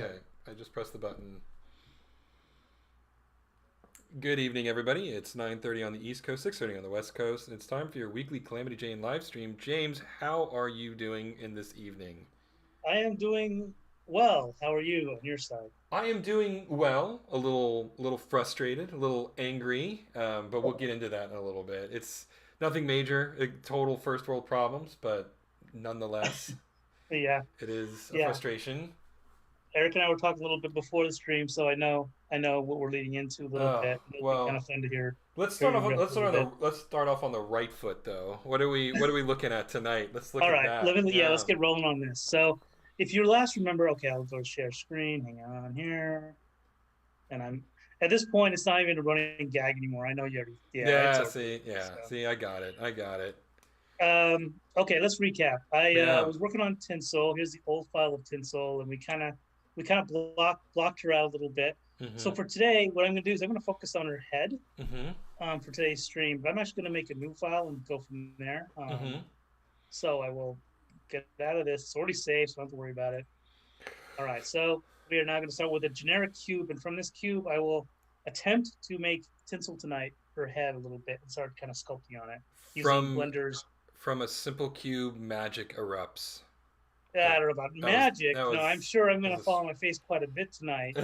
Okay, I just pressed the button. Good evening, everybody. It's 9:30 on the East Coast, 6:30 on the West Coast, and it's time for your weekly Calamity Jane live stream. James, how are you doing in this evening? I am doing well. How are you on your side? I am doing well. A little frustrated, a little angry, but we'll get Uh-oh. into that in a little bit. It's nothing major, total first world problems, but nonetheless, Yeah, it is a yeah. frustration. Eric and I were talking a little bit before the stream, so I know what we're leading into a little Oh, bit. It'll be kind well, of fun to let's hear start your off. riff a little bit. Let's start off on the right foot, though. What are we looking at tonight? Let's look All at right, that. let's Yeah. get rolling on this. So, if you last remember, okay, I'll go share screen. Hang on here, and I'm at this point. It's not even a running gag anymore. I know you already. Yeah, it's Yeah. over. See. Yeah. So, See. I got it. I got it. okay, let's recap. I Yeah. was working on Tinsel. Here's the old file of Tinsel, and we kind of blocked her out a little bit. So Mhm. for today, what I'm going to do is I'm going to focus on her head Mhm. for today's stream. But I'm actually going to make a new file and go from there. Mhm. So I will get out of this. It's already saved, so I don't have to worry about it. All right. So we are now going to start with a generic cube, and from this cube, I will attempt to make Tinsel tonight her head a little bit and start kind of sculpting on it using From Blender's. from a simple cube, magic erupts. I That don't know about that was magic. that No, I'm was sure I'm going that to was. fall on my face quite a bit tonight.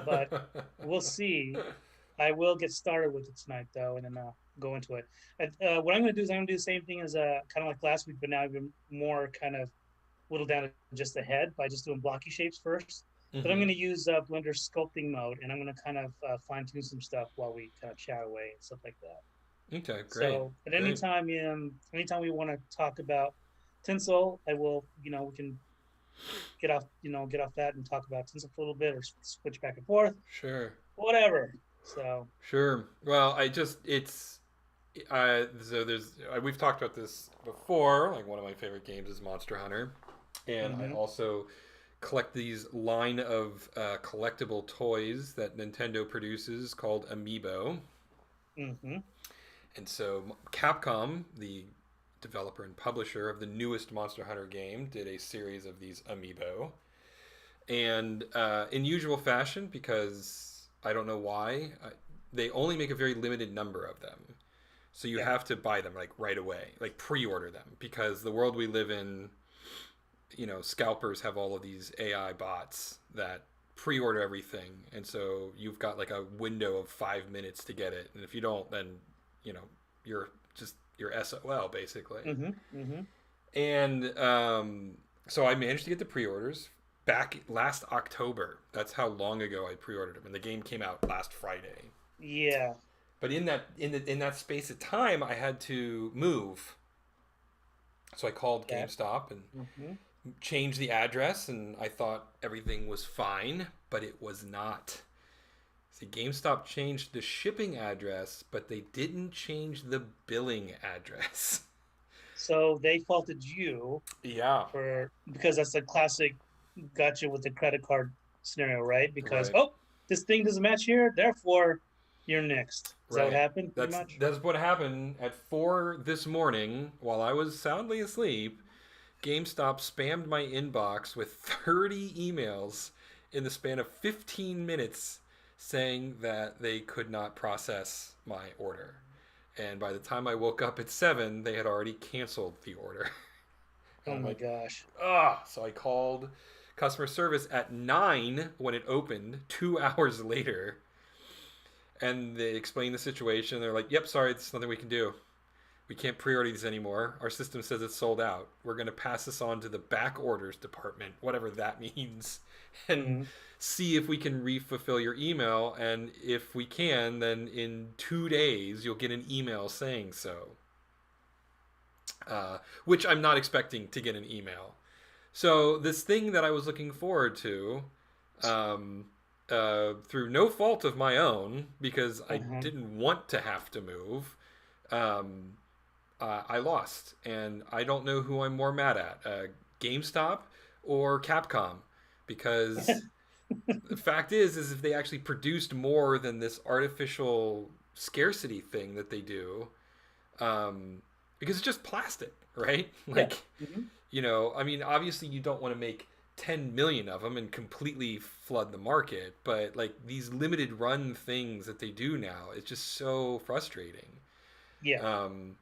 But A... we'll see. I will get started with it tonight, though, and then go into it. What I'm going to do is I'm going to do the same thing as kind of like last week, but now even more kind of whittled down to just the head by just doing blocky shapes first. But I'm Mhm. going to use Blender sculpting mode, and I'm going to kind of fine tune some stuff while we kind of chat away and stuff like that. Okay. Great. So, at Great. anytime we want to talk about Tinsel, I will, we can get off that and talk about Tinsel for a little bit, or switch back and forth, Sure. whatever. So, Sure. Well, I just it's so there's we've talked about this before. Like one of my favorite games is Monster Hunter, and I mm-hmm, also collect these line of collectible toys that Nintendo produces called Amiibo. mm-hmm, And so Capcom, the developer and publisher of the newest Monster Hunter game, did a series of these Amiibo. And in usual fashion, because I don't know why, they only make a very limited number of them. So you yeah, have to buy them like right away, like pre-order them, because the world we live in, scalpers have all of these AI bots that pre-order everything, and so you've got like a window of 5 minutes to get it, and if you don't, then you know you're just you're SOL basically. mm-hmm, mm-hmm, And so I managed to get the pre-orders back last October. That's how long ago I pre-ordered them, and the game came out last Friday. yeah, But in that space of time, I had to move. So I called okay, GameStop and mm-hmm. changed the address, and I thought everything was fine, but it was not. See, GameStop changed the shipping address, but they didn't change the billing address. So they faulted you Yeah, for because that's a classic gotcha with the credit card scenario, right? Because right, oh, this thing doesn't match here, therefore you're next. Is that what right. happened? Pretty much. That's what happened at 4 this morning while I was soundly asleep. GameStop spammed my inbox with 30 emails in the span of 15 minutes saying that they could not process my order. And by the time I woke up at 7, they had already canceled the order. And Oh I'm my like, gosh. ah. So I called customer service at 9 when it opened, 2 hours later. And they explained the situation. They're like, yep, sorry, there's nothing we can do. We can't pre-order these anymore. Our system says it's sold out. We're going to pass this on to the back orders department, whatever that means, and Mm-hmm. see if we can re-fulfill your email. And if we can, then in 2 days you'll get an email saying so. Which I'm not expecting to get an email. So this thing that I was looking forward to, um, through no fault of my own, because I Uh-huh. didn't want to have to move. Um, I lost, and I don't know who I'm more mad at, GameStop or Capcom, because the fact is if they actually produced more than this artificial scarcity thing that they do, because it's just plastic, right? Yeah. Like, Mm-hmm. I mean, obviously you don't want to make 10 million of them and completely flood the market, but like these limited run things that they do now, it's just so frustrating. Yeah. Um,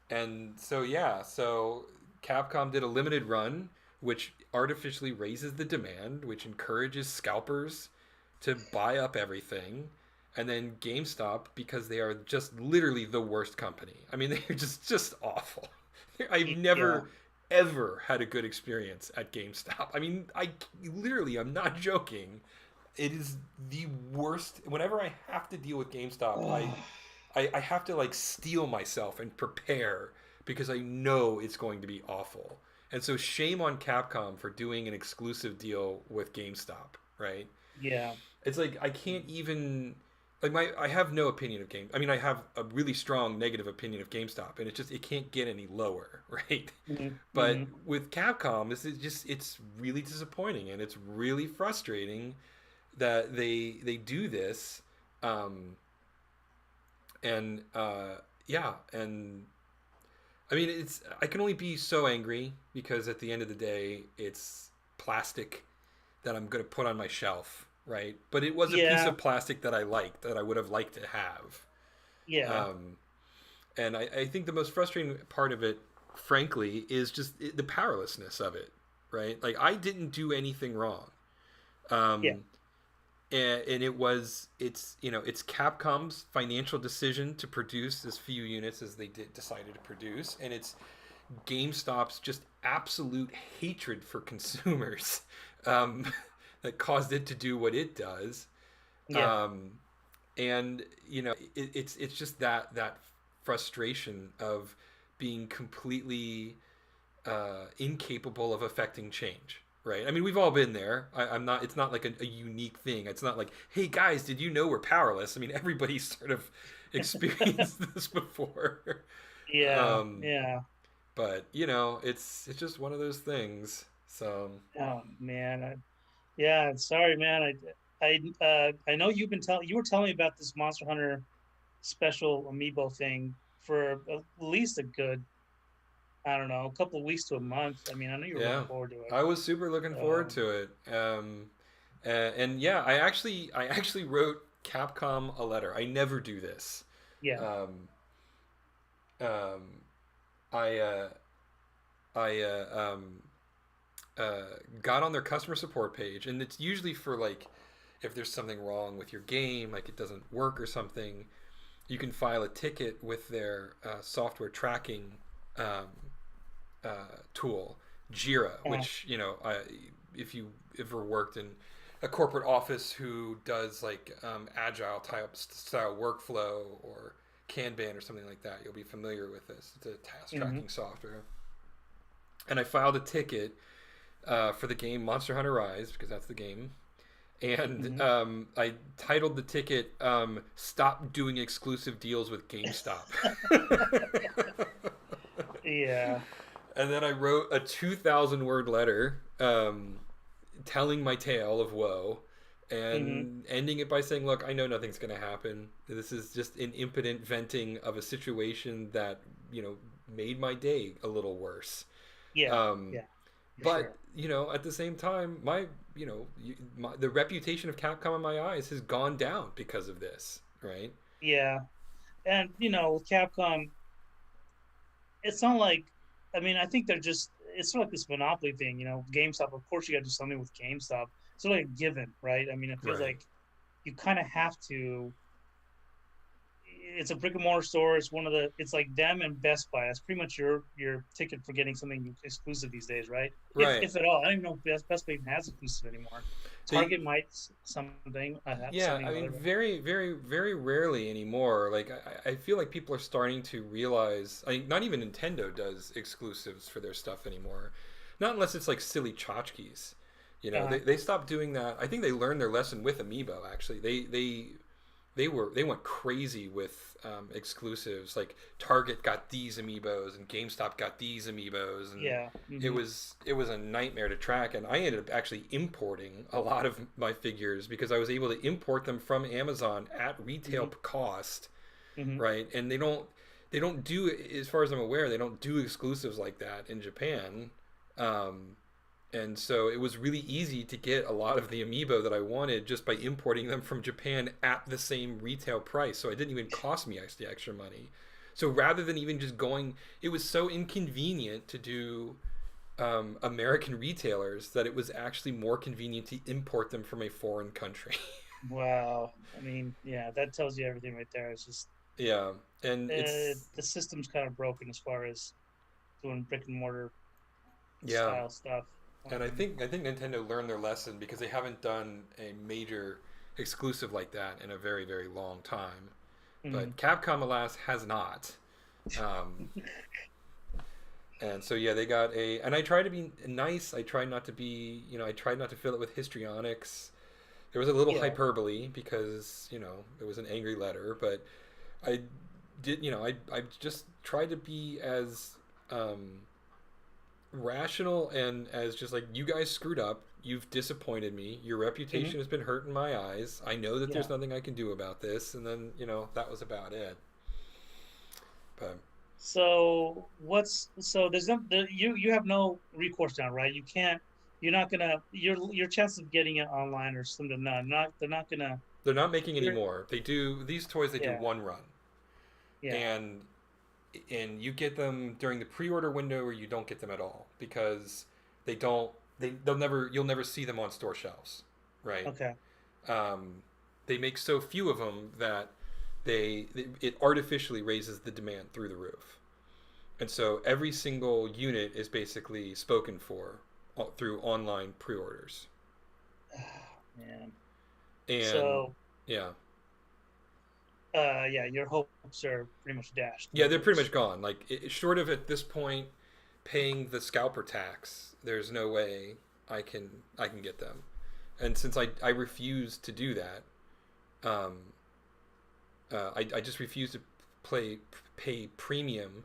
and so yeah, so Capcom did a limited run, which artificially raises the demand, which encourages scalpers to buy up everything. And then GameStop, because they are just literally the worst company. I mean, they're just awful. I've Yeah. never ever had a good experience at GameStop. I mean, I'm not joking. It is the worst. Whenever I have to deal with GameStop, Oh, I have to like steel myself and prepare because I know it's going to be awful. And so shame on Capcom for doing an exclusive deal with GameStop, right? yeah. It's like I can't even like my I have no opinion of Game. I mean, I have a really strong negative opinion of GameStop, and it can't get any lower, right? Hmm. But Hmm. with Capcom, this is just it's really disappointing, and it's really frustrating that they do this. Um, and yeah, and I mean, it's I can only be so angry because at the end of the day, it's plastic that I'm going to put on my shelf, right? But it was a piece Yeah. of plastic that I liked, that I would have liked to have. Yeah. Um, and I think the most frustrating part of it, frankly, is just the powerlessness of it, right? Like I didn't do anything wrong. Yeah. Um, and it's Capcom's financial decision to produce as few units as they decided to produce, and it's GameStop's just absolute hatred for consumers um, that caused it to do what it does. Yeah. Um, and it's just that frustration of being completely incapable of affecting change. Right. I mean, we've all been there. I'm not. It's not like a unique thing. It's not like, hey guys, did you know we're powerless? I mean, everybody's sort of experienced this before. Yeah. Um, Yeah. but it's just one of those things. So Oh man. Yeah. Sorry, man. I know you were telling me about this Monster Hunter special amiibo thing for at least a good, I don't know, a couple of weeks to a month. I mean, I know you were looking yeah, forward to it. I was super looking forward Um, to it. And yeah, I actually wrote Capcom a letter. I never do this. yeah. Um, um, I uh, I got on their customer support page, and it's usually for like if there's something wrong with your game, like it doesn't work or something, you can file a ticket with their software tracking um, tool, Jira, Uh, which if you ever worked in a corporate office who does like agile type style workflow or Kanban or something like that, you'll be familiar with this. It's a task hmm. tracking software. And I filed a ticket for the game Monster Hunter Rise because that's the game. And Hmm. I titled the ticket "Stop Doing Exclusive Deals with GameStop." Yeah. And then I wrote a 2,000 word letter telling my tale of woe Hmm. and ending it by saying, look, I know nothing's going to happen. This is just an impotent venting of a situation that, made my day a little worse. Yeah. Um, Yeah. For but, sure. at the same time, the reputation of Capcom in my eyes has gone down because of this, right? Yeah. And with Capcom, it's not like, I mean, I think they're just, it's sort of like this monopoly thing. GameStop, of course you got to do something with GameStop. It's sort of like a given, right? I mean, it feels Right. like you kind of have to. It's a brick and mortar store. It's one of the. It's like them and Best Buy. That's pretty much your ticket for getting something exclusive these days, right? If Right. if at all. I don't even know if Best Buy even has exclusive anymore. They Target might something have Yeah, something I or mean, other. very, very, very rarely anymore. Like, I feel like people are starting to realize. I mean, not even Nintendo does exclusives for their stuff anymore. Not unless it's like silly tchotchkes. Uh, They stopped doing that. I think they learned their lesson with Amiibo. Actually, they went crazy with exclusives. Like Target got these amiibos and GameStop got these amiibos, and yeah. it Hmm. was it was a nightmare to track. And I ended up actually importing a lot of my figures because I was able to import them from Amazon at retail Hmm. cost, Hmm. right? And they don't do, as far as I'm aware, they don't do exclusives like that in Japan. Um, And so it was really easy to get a lot of the amiibo that I wanted just by importing them from Japan at the same retail price. So it didn't even cost me the extra money. So rather than even just going, it was so inconvenient to do American retailers that it was actually more convenient to import them from a foreign country. Wow. I mean, yeah, that tells you everything right there. It's just Yeah, and it's the system's kind of broken as far as doing brick and mortar yeah, style stuff. and Um, I think Nintendo learned their lesson because they haven't done a major exclusive like that in a very long time. mhm. But Capcom, alas, has not. Um, and so yeah, they got a. And I try to be nice. I try not to be. I tried not to fill it with histrionics. There was a little Yeah. hyperbole because it was an angry letter, but I did. I just tried to be as rational and as just like you guys screwed up. You've disappointed me. Your Hmm. reputation has been hurt in my eyes. I know that Yeah. there's nothing I can do about this. And then that was about it. But So there's no you have no recourse now, right? You can't. You're not gonna. Your chances of getting it online are slim to none. Not they're not gonna. they're not making any You're more. They do these toys. They do yeah one run, yeah. and you get them during the pre-order window, or you don't get them at all because they don't. They'll never. You'll never see them on store shelves, right? Okay. Um, they make so few of them that it artificially raises the demand through the roof, and so every single unit is basically spoken for through online pre-orders, Man. and So yeah, yeah, your hopes are pretty much dashed yeah, with they're pretty this. much gone. Like short of at this point paying the scalper tax, there's no way I can get them. And since I refuse to do that, um, I just refuse to play pay premium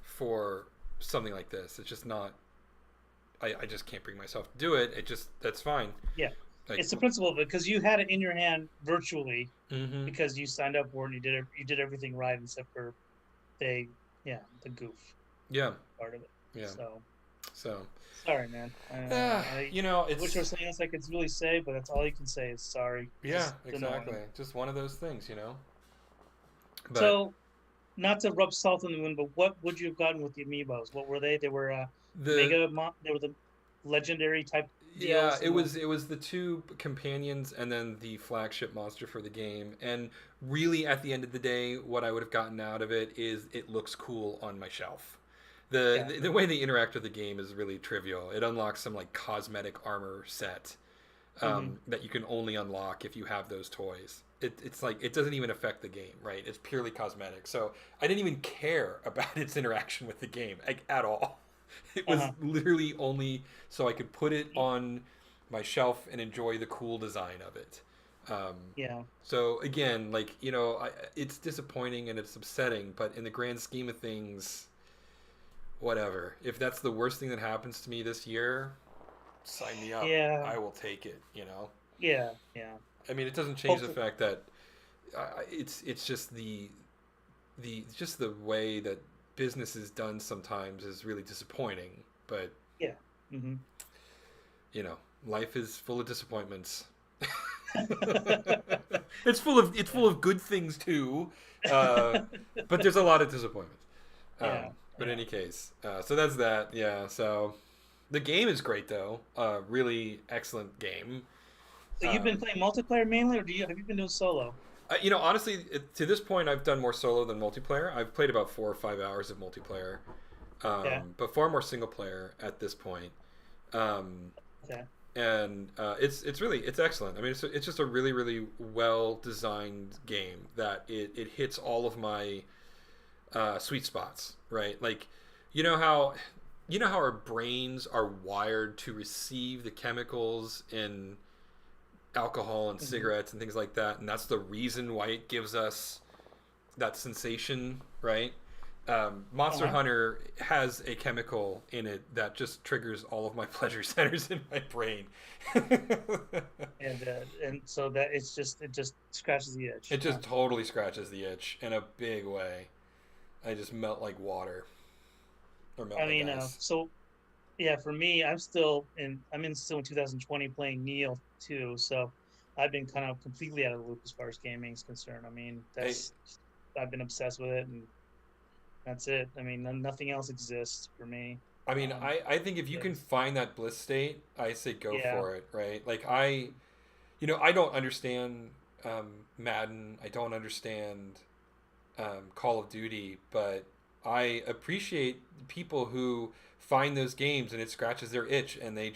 for something like this. It's just not. I just can't bring myself to do it. It just that's fine. Yeah, Like, it's the principle of it because you had it in your hand virtually mm-hmm. because you signed up for it and you did everything right except for they the goof Yeah, part of it. yeah. So So, sorry, man. I wish there it's was something else I could really say, but that's all you can say is sorry. yeah, Just exactly. annoying. Just one of those things. But So not to rub salt in the wound, but what would you have gotten with the amiibos? What were they? They were the They were the legendary type yeah, deals, and then it was the two companions and then the flagship monster for the game. And really at the end of the day, what I would have gotten out of it is it looks cool on my shelf. yeah. The way they interact with the game is really trivial. It unlocks some like cosmetic armor set Hmm. that you can only unlock if you have those toys. It's like it doesn't even affect the game, right? It's purely cosmetic. So I didn't even care about its interaction with the game like, at all. It was Uh-huh. literally only so I could put it on my shelf and enjoy the cool design of it. Um, Yeah. so again, like it's disappointing and it's upsetting, but in the grand scheme of things, whatever. If that's the worst thing that happens to me this year, sign me up. Yeah. I will take it. Yeah. Yeah. I mean, it doesn't change the Hopefully. fact that it's just just the way that business is done sometimes is really disappointing. But Yeah. Hmm. you know, life is full of disappointments. It's full of good things too, uh, but there's a lot of disappointments. Yeah. But in Yeah. any case, so that's that. Yeah. So the game is great though. Really excellent game. So you've been Um, playing multiplayer mainly, or have you been doing solo? honestly, to this point, I've done more solo than multiplayer. I've played about 4 or 5 hours of multiplayer, Yeah. but far more single player at this point. Um, Okay. and it's excellent. I mean, it's just a really well designed game that it hits all of my sweet spots, right? Like, you know how our brains are wired to receive the chemicals in alcohol and Hmm. cigarettes and things like that, and that's the reason why it gives us that sensation, right? Monster Uh-huh. Hunter has a chemical in it that just triggers all of my pleasure centers in my brain. And so that it just scratches the itch. It Huh? just totally scratches the itch in a big way. I just melt like water or melt I like mean, ice. so yeah, for me, I'm still in 2020 playing Nioh 2, so I've been kind of completely out of the loop as far as gaming is concerned. I mean, I that's I've been obsessed with it, and that's it. I mean, nothing else exists for me. I mean, I think if you can Is find that bliss state, I say go yeah, for it, right? Like I don't understand Madden. I don't understand Call of Duty, but I appreciate people who find those games and it scratches their itch and they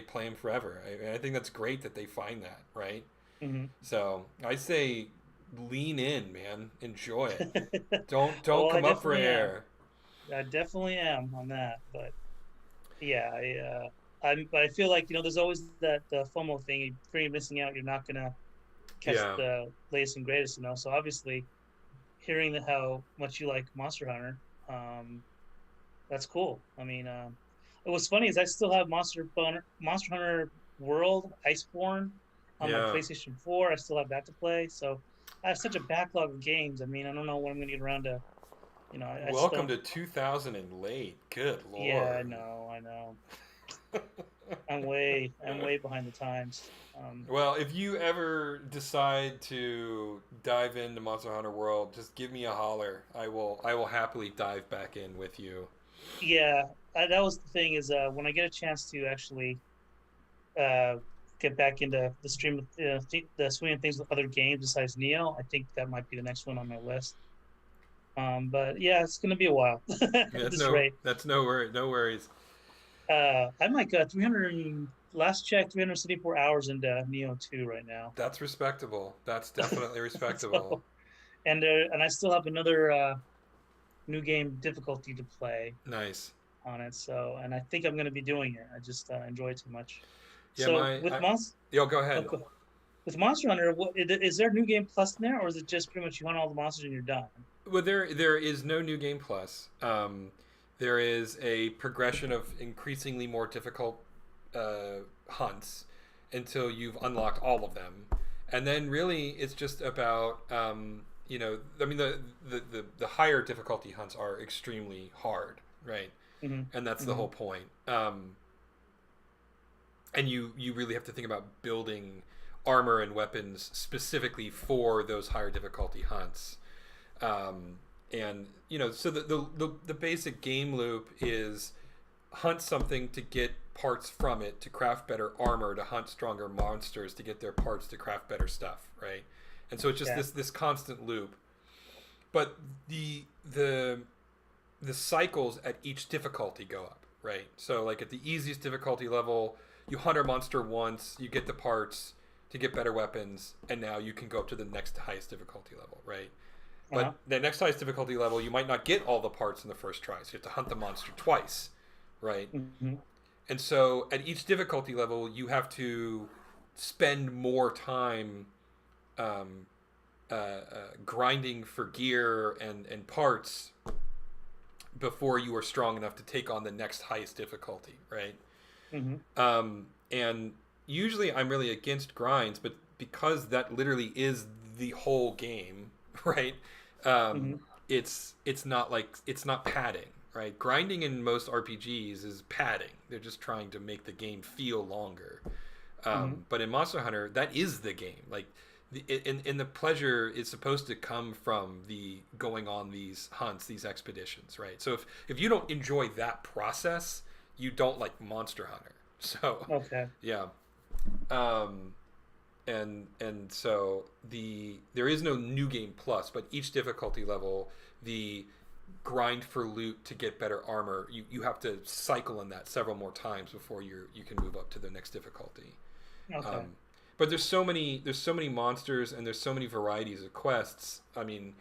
play them forever. I think that's great that they find that, right? hmm So I say lean in, man. Enjoy it. Don't oh, I come up for definitely am. air. I definitely am on that, but yeah, but I feel like there's always that the FOMO thing. If you're missing out, you're not gonna catch Yeah, the latest and greatest. So obviously, hearing how much you like Monster Hunter, um, that's cool. I mean, what's funny is I still have Monster Hunter World Iceborne on my yeah. PlayStation 4. I still have that to play. So I have such a backlog of games. I mean, I don't know when I'm gonna get around to. I just Welcome don't. to 2000 and late. Good Yeah, lord. I know. I'm way behind the times. Well, if you ever decide to dive into Monster Hunter World, just give me a holler. I will happily dive back in with you. Yeah, that was the thing is when I get a chance to actually uh, get back into the swing of things with other games besides Neo, I think that might be the next one on my list. But yeah, it's gonna be a while at That's this no rate. that's no worry, no worries. I'm like 300 last check 374 hours into Neo 2 right now. That's respectable. That's definitely respectable. So and I still have another new game difficulty to play Nice. on it. So and I think I'm gonna be doing it. I just enjoy it too much. Yeah, So with Monster, yo, go ahead. okay. With Monster Hunter, is there New Game Plus in there, or is it just pretty much you hunt all the monsters and you're done? Well, there is no new game plus. There is a progression of increasingly more difficult hunts until you've unlocked all of them, and then really it's just about I mean the higher difficulty hunts are extremely hard, right? Mm-hmm. And that's the Mm-hmm. whole point. And you really have to think about building armor and weapons specifically for those higher difficulty hunts. Um, and so the basic game loop is hunt something to get parts from it to craft better armor, to hunt stronger monsters to get their parts to craft better stuff, right? And so it's just Yeah. this constant loop. But the cycles at each difficulty go up, right? So like at the easiest difficulty level, you hunt a monster once, you get the parts to get better weapons, and now you can go up to the next highest difficulty level, right? Uh-huh. But the next highest difficulty level, you might not get all the parts in the first try, so you have to hunt the monster twice, right? Mm-hmm. And so at each difficulty level, you have to spend more time um, grinding for gear and parts before you are strong enough to take on the next highest difficulty, right? Mm-hmm. And usually I'm really against grinds, but because that literally is the whole game, right? Um, Mm-hmm. it's not padding, right? Grinding in most RPGs is padding. They're just trying to make the game feel longer. Mm-hmm. But in Monster Hunter, that is the game. Like, in the pleasure is supposed to come from the going on these hunts, these expeditions, right? So if you don't enjoy that process, you don't like Monster Hunter. So, Okay. yeah. Um, and so there is no new game plus, but each difficulty level, the grind for loot to get better armor, you have to cycle in that several more times before you can move up to the next difficulty. Okay. Um, but there's so many monsters and there's so many varieties of quests. I mean,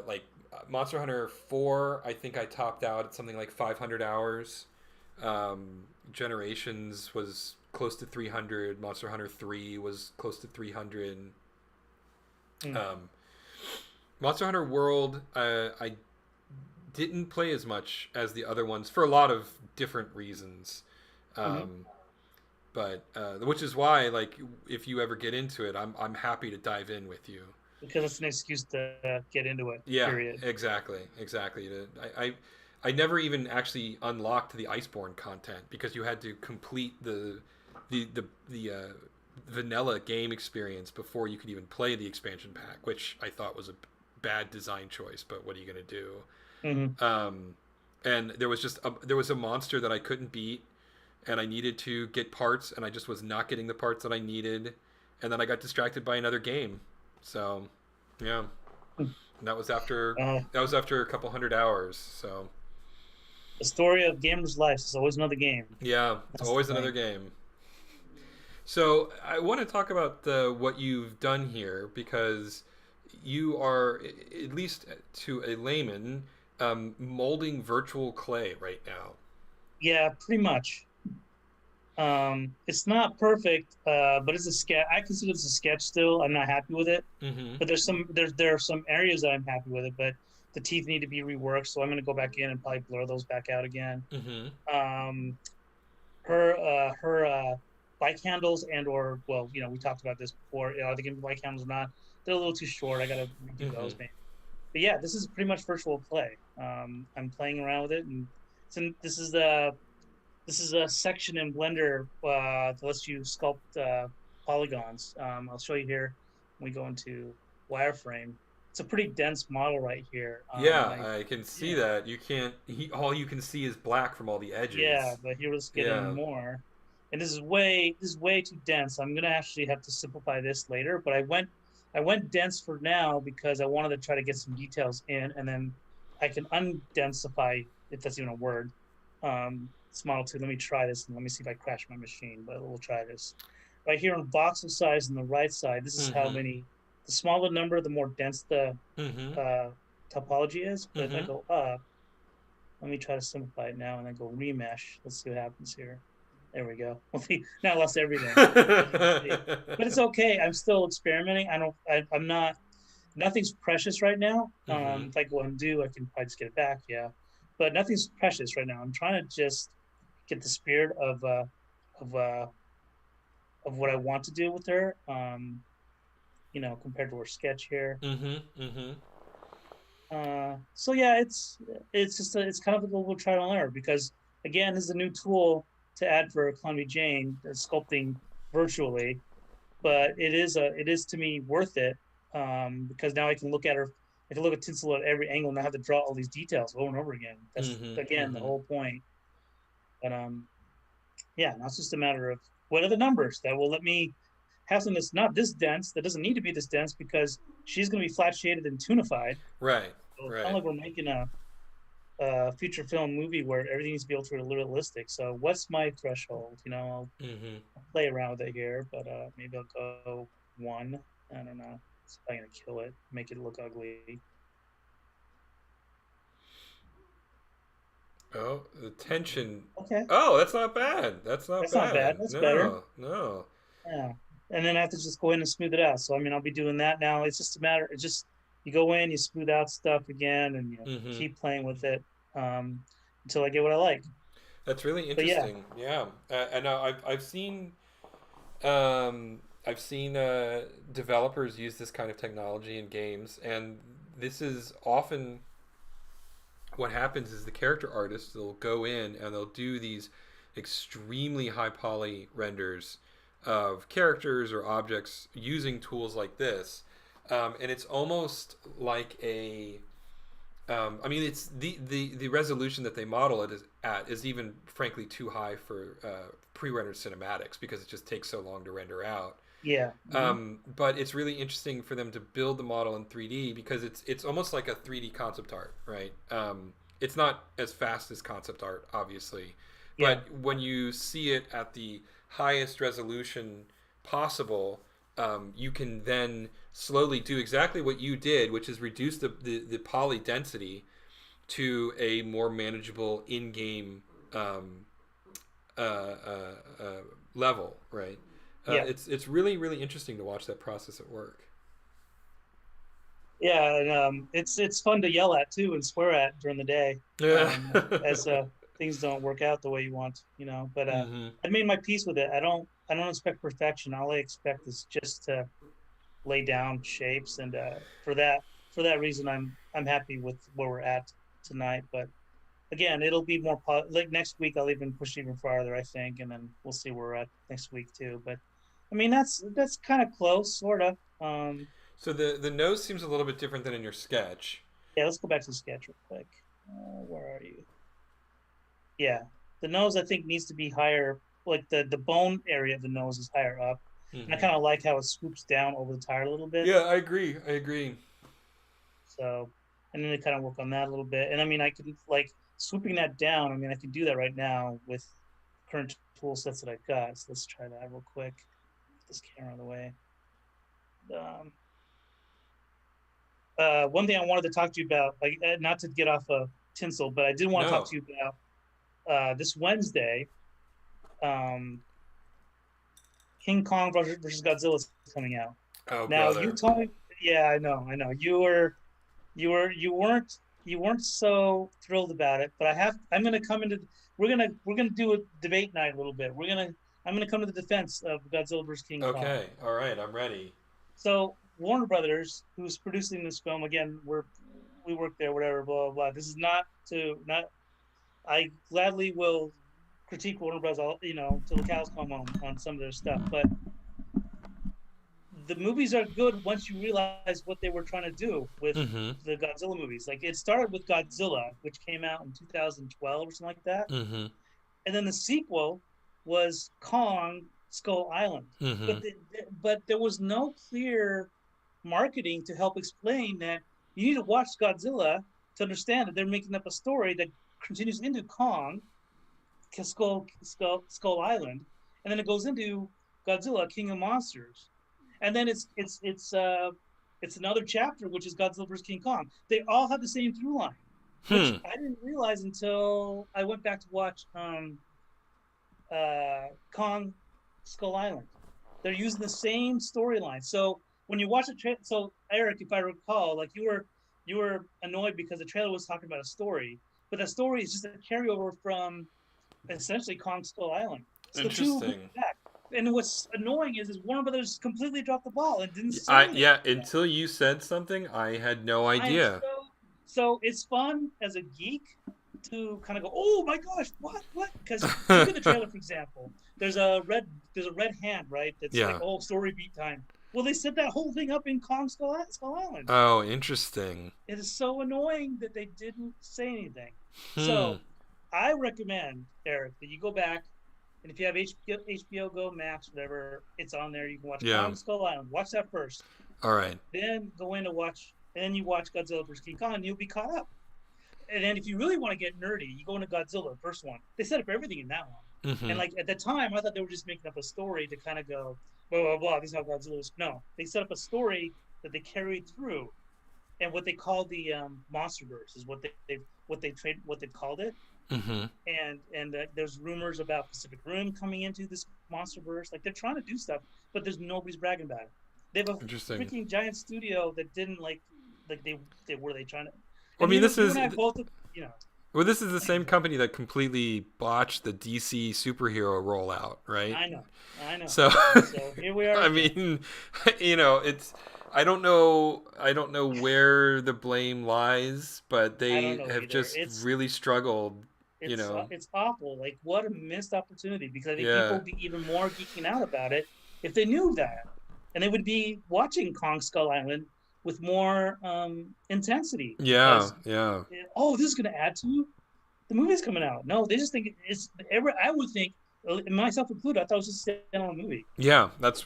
like Monster Hunter 4, I think I topped out at something like 500 hours. Generations was close to 300. Monster Hunter 3 was close to 300. Mm-hmm. Um, Monster Hunter World, I didn't play as much as the other ones for a lot of different reasons. Mm-hmm. Um, but which is why, like, if you ever get into it, I'm happy to dive in with you. Because it's an excuse to get into it. Yeah, Period. exactly, exactly. I never even actually unlocked the Iceborne content because you had to complete the vanilla game experience before you could even play the expansion pack, which I thought was a bad design choice. But what are you going to Hmm. do? And there was a monster that I couldn't beat, and I needed to get parts, and I just was not getting the parts that I needed, and then I got distracted by another game. So, yeah, and Uh, that was after a couple hundred hours. So, the story of gamers' lives is always another game. yeah, it's That's the always another thing. game. So I want to talk about what you've done here because you are, at least to a layman, molding virtual clay right now. Yeah, pretty much. It's not perfect, but it's a sketch. I consider this a sketch still. I'm not happy with it, Mm-hmm. but there are some areas that I'm happy with it. But the teeth need to be reworked, so I'm going to go back in and probably blur those back out again. Mm-hmm. Um, her bike handles and or well, we talked about this before. Are they going to be bike handles or not? They're a little too short. I got to redo Mm-hmm. those maybe. But yeah, this is pretty much virtual clay. I'm playing around with it, and this is a section in Blender that lets you sculpt polygons. I'll show you here when we go into wireframe. It's a pretty dense model right here, and Yeah, I I can see yeah that. You can't. All you can see is black from all the yeah, edges. but here let's get in Yeah. more. And this is way too dense. I'm gonna actually have to simplify this later, but I went dense for now because I wanted to try to get some details in, and then I can undensify if that's even a word. It's model two. Let me try this and let me see if I crash my machine. But we'll try this. Right here on voxel size on the right side, this is how Mm-hmm. many. The smaller number, the more dense the Mm-hmm. uh, topology is. But if I Mm-hmm. go up, let me try to simplify it now and then go remesh. Let's see what happens here. There we go. Now I lost everything, as you can see. But it's okay. I'm still experimenting. I'm not. Nothing's precious right now. Mm-hmm. If I go undo, I can probably just get it back. Yeah, but nothing's precious right now. I'm trying to just get the spirit of uh, of what I want to do with her. Compared to her sketch here. Mm-hmm. Mm-hmm. So yeah, it's kind of a little trial and error because again, this is a new tool to add for Calamity Jane, sculpting virtually, but it is to me worth it because now I can look at her, I can look at Tinsel at every angle and not have to draw all these details over and over again. That's Mm-hmm. again the Mm-hmm. whole point. But yeah, now it's just a matter of what are the numbers that will let me have something that's not this dense, that doesn't need to be this dense because she's going to be flat shaded and tunified. Right. So it's kind of Right. like we're making a feature film movie where everything needs to be ultra realistic. So what's my threshold? Mm-hmm. I'll play around with it here, but maybe I'll go one. I don't know. It's probably gonna kill it, make it look ugly. Oh, the tension. Okay, Oh, that's not bad. That's not that's not bad. bad. That's better. No, no. Yeah, and then I have to just go in and smooth it out. So I mean, I'll be doing that now. It's just a matter. It's just you go in, you smooth out stuff again, and you Mm-hmm. keep playing with it um, until I get what I like. That's really But yeah, interesting. Yeah, I know. I've seen developers use this kind of technology in games, and this is often what happens is the character artists will go in and they'll do these extremely high poly renders of characters or objects using tools like this, and it's almost like a I mean, it's the resolution that they model it is at is even frankly too high for pre-rendered cinematics because it just takes so long to render out. yeah. But it's really interesting for them to build the model in 3D because it's almost like a 3D concept art, right? It's not as fast as concept art, obviously, Yeah. but when you see it at the highest resolution possible, you can then slowly do exactly what you did, which is reduce the poly density to a more manageable in-game um, uh, uh, uh, level, right? Yeah. It's really really interesting to watch that process at work. Yeah, and it's fun to yell at too and swear at during the day, Yeah. as things don't work out the way you want, you know. But Mm-hmm. I made my peace with it. I don't expect perfection. All I expect is just to lay down shapes, and for that reason, I'm happy with where we're at tonight. But again, it'll be more like next week. I'll even push even farther, I think, and then we'll see where we're at next week too. But I mean, that's kind of close, sort of. So the nose seems a little bit different than in your sketch. Yeah, let's go back to the sketch real quick. Where are you? Yeah, the nose I think needs to be higher. Like the bone area of the nose is higher up, and I Hmm. kind of like how it swoops down over the tire a little bit. Yeah, I agree. I agree. So, and then to kind of work on that a little bit. And I mean, I can like swooping that down. I mean, I can do that right now with current tool sets that I've got. So let's try that real quick. Get this camera out of the way. Um, one thing I wanted to talk to you about, like not to get off of Tinsel, but I did want to talk No. to you about this Wednesday. Um, King Kong versus Godzilla is coming out. Oh, Now you brother. told me, yeah, I know. You weren't so thrilled about it, but I'm gonna come into we're gonna do a debate night a little bit. I'm gonna come to the defense of Godzilla versus King Kong. Okay. All right. I'm ready. So Warner Brothers, who's producing this film, again, we work there, whatever, blah blah blah. This is not. I gladly will critique Warner Bros. Till the cows come home on some of their stuff, but the movies are good once you realize what they were trying to do with Mm-hmm. the Godzilla movies. Like it started with Godzilla, which came out in 2012 or something like that, Mm-hmm. and then the sequel was Kong Skull Island. Mm-hmm. But there was no clear marketing to help explain that you need to watch Godzilla to understand that they're making up a story that continues into Kong Skull Island, and then it goes into Godzilla King of Monsters, and then it's another chapter which is Godzilla vs King Kong. They all have the same through line, which Hmm. I didn't realize until I went back to watch Kong Skull Island. They're using the same storyline. So when you watch so Eric, if I recall, like you were annoyed because the trailer was talking about a story, but the story is just a carryover from essentially Kong Skull Island. So the two Interesting. back. And what's annoying is Warner Brothers completely dropped the ball and didn't say I anything. yeah. Until you said something, I had no I am idea. so it's fun as a geek to kind of go, oh my gosh, what? Because look at the trailer, for example. There's a red hand, right? That's like, Yeah. oh, story beat time. Well, they set that whole thing up in Skull Island. Oh, interesting. It is so annoying that they didn't say anything. Hmm. So I recommend, Eric, that you go back and if you have HBO Go Max, whatever, it's on there. You can watch Yeah. Kong Skull Island. Watch that first. All right. Then go in to watch, and then you watch Godzilla vs. King Kong, and you'll be caught up. And then if you really want to get nerdy, you go into Godzilla, the first one. They set up everything in that one. And Mm-hmm. like at the time, I thought they were just making up a story to kind of go, blah, blah, blah, this is how Godzilla is. No, they set up a story that they carried through. And what they called the MonsterVerse is what they called it, Mm-hmm. and there's rumors about Pacific Rim coming into this MonsterVerse. Like they're trying to do stuff, but there's nobody's bragging about it. They have a Interesting. freaking giant studio that didn't like they were they trying to. Well, I And mean, this you is and I both, you know. well, this is the same company that completely botched the DC superhero rollout, right? I know, I know. So, So here we are I again. mean, it's I don't know where the blame lies, but I don't they know have either. just really struggled, It's awful. Like what a missed opportunity because I think people Yeah. would be even more geeking out about it if they knew that, and they would be watching Kong Skull Island with more intensity Yeah, because yeah. oh, this is going to add to the movie's coming out. No, they just think it's. I would think, myself included, I thought it was just a standalone movie. Yeah, that's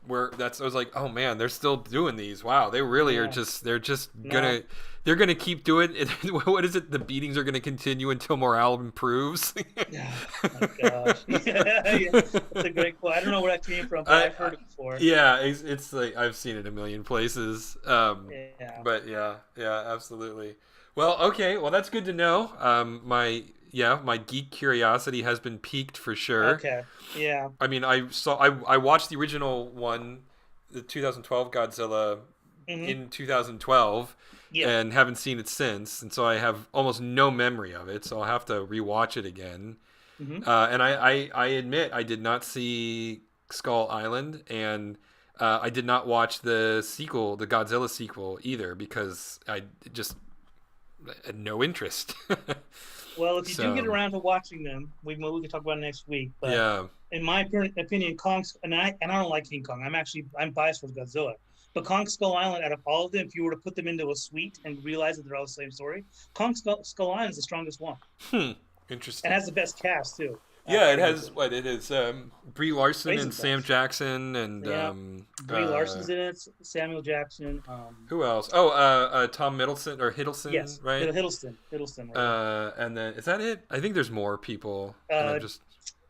where that's I was like, "Oh man, they're still doing these. Wow, they really are No, just they're just no. gonna they're gonna keep doing it. What is it? The beatings are gonna continue until morale improves." Yeah, my gosh. Yeah, yeah, that's a great quote. I don't know where that came from, but I, I've heard it before. yeah, it's like I've seen it a million places. Yeah. But yeah, yeah, absolutely. Well, okay, well that's good to know. My geek curiosity has been piqued for sure. Okay. Yeah. I mean, I watched the original one, the 2012 Godzilla Hmm. in 2012 Yeah. and haven't seen it since, and so I have almost no memory of it, so I'll have to rewatch it again. Hmm. And I admit I did not see Skull Island, and I did not watch the sequel, the Godzilla sequel either, because I just had no interest. Well, if you do get So around to watching them, we can talk about it next week. But yeah, in my opinion, Kong's and I don't like King Kong. I'm biased towards Godzilla. But Kong Skull Island, out of all of them, if you were to put them into a suite and realize that they're all the same story, Kong Skull Island is the strongest one hmm, and interesting. has the best cast too, Yeah, it has arguably. what it is. Brie Larson and Amazing Sam cast. Jackson and Yeah, Brie Larson's in it. Samuel Jackson. who else? Oh, Tom Middleton or Hiddleston, Yes, right? Hiddleston, right? And then is that it? I think there's more people, and I'm Uh, just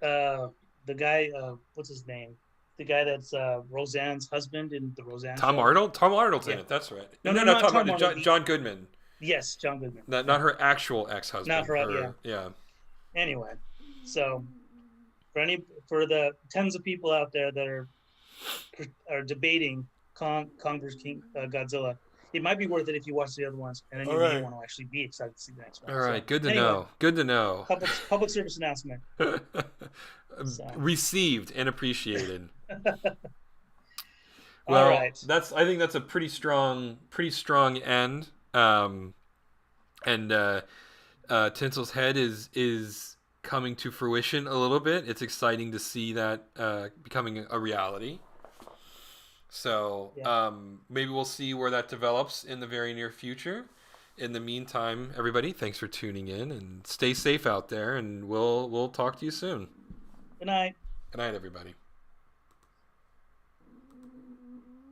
the guy, what's his name? The guy that's Roseanne's husband in the Roseanne Tom show. Arnold. Tom Arnold's in Yeah. it. That's right. No, No, no, no, not Tom Tom Arnold. Arnold. John Goodman. Yes, John Goodman. Not Yeah. her actual Not ex-husband. her. Yeah. Her, yeah. Anyway, so for the tens of people out there that are debating Kong versus King Godzilla, it might be worth it if you watch the other ones, and then All you may right. want to actually be excited to see the next one. All So right. Good to anyway, know. Good to know. public service announcement. So Received and appreciated. all Well, right, I think that's a pretty strong end. And Tinsel's head is coming to fruition a little bit. It's exciting to see that becoming a reality. So yeah. maybe we'll see where that develops in the very near future. In the meantime, everybody, thanks for tuning in and stay safe out there. And we'll talk to you soon. Good night. Good night, everybody.